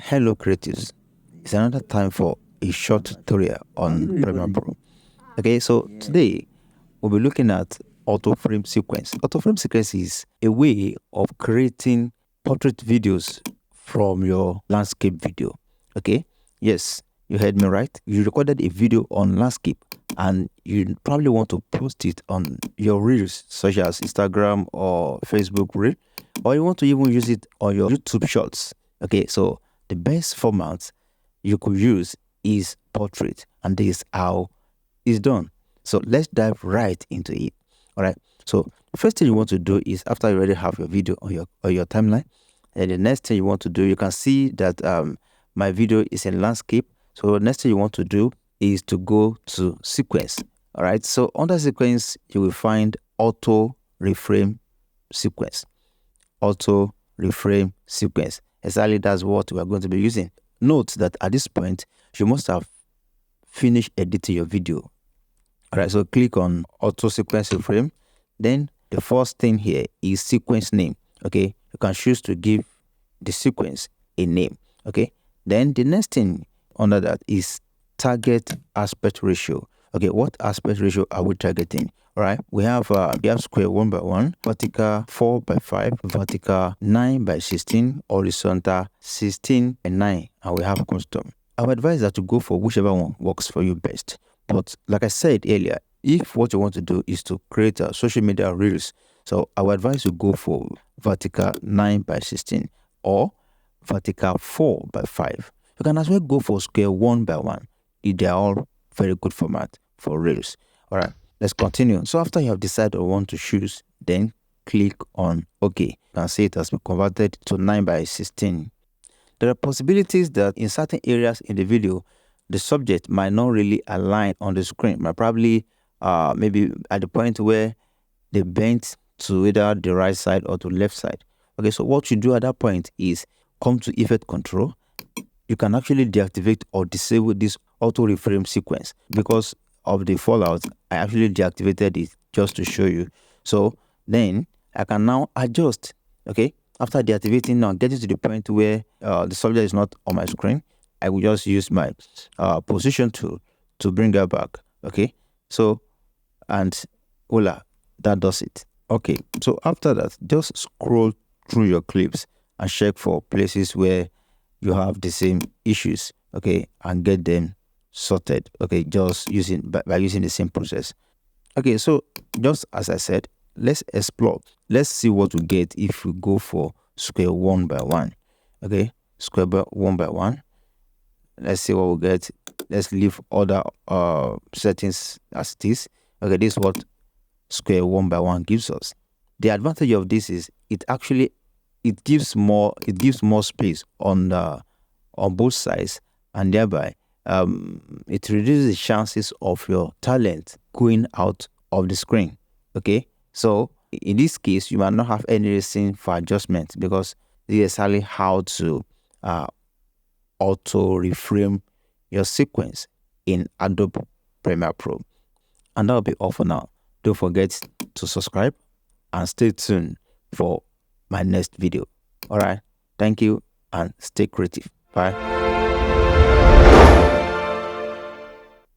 Hello creatives, it's another time for a short tutorial on Premiere Pro. Okay, so today we'll be looking at Auto Frame Sequence. Auto Frame Sequence is a way of creating portrait videos from your landscape video. Okay, yes, you heard me right. You recorded a video on landscape and you probably want to post it on your reels such as Instagram or Facebook reel, or you want to even use it on your YouTube shorts. Okay, so the best format you could use is portrait, and this is how it's done. So let's dive right into it. All right, so the first thing you want to do is, after you already have your video on your timeline, and the next thing you want to do, you can see that my video is in landscape. So the next thing you want to do is to go to sequence. All right, so under sequence you will find Auto Reframe Sequence. Auto Reframe Sequence. Exactly, that's what we are going to be using. Note that at this point you must have finished editing your video. All right, so click on Auto Sequence Reframe. Then the first thing here is sequence name. Okay, you can choose to give the sequence a name. Okay, then the next thing under that is target aspect ratio. Okay, what aspect ratio are we targeting? All right, we have square 1 by 1, vertical 4 by 5, vertical 9 by 16, horizontal 16 and 9, and we have custom. I would advise that to go for whichever one works for you best. But like I said earlier, if what you want to do is to create a social media reels, so I would advise you go for vertical 9 by 16 or vertical 4 by 5. You can as well go for square 1 by 1. They are all very good format for reels. All right, let's continue. So after you have decided on what to choose, then click on OK. You can see it has been converted to 9 by 16. There are possibilities that in certain areas in the video, the subject might not really align on the screen. Might probably maybe at the point where they bent to either the right side or to left side. Okay, so what you do at that point is come to Effect Control. You can actually deactivate or disable this Auto Reframe Sequence. Because of the fallout, I actually deactivated it just to show you. So then I can now adjust. Okay, after deactivating, now getting to the point where the subject is not on my screen, I will just use my position tool to bring her back. Okay, so and voila, that does it. Okay, so after that, just scroll through your clips and check for places where you have the same issues. Okay, and get them sorted. Okay, just using by using the same process. Okay, so just as I said, let's explore. Let's see what we get if we go for square 1 by 1. Okay, square 1 by 1. Let's see what we get. Let's leave other settings as it is. Okay, this is what square 1 by 1 gives us. The advantage of this is it gives more space on both sides, and thereby it reduces the chances of your talent going out of the screen. Okay, so in this case you might not have any reason for adjustment, because this is exactly how to auto reframe your sequence in Adobe Premiere Pro. And that'll be all for now. Don't forget to subscribe and stay tuned for my next video. All right, thank you and stay creative. Bye.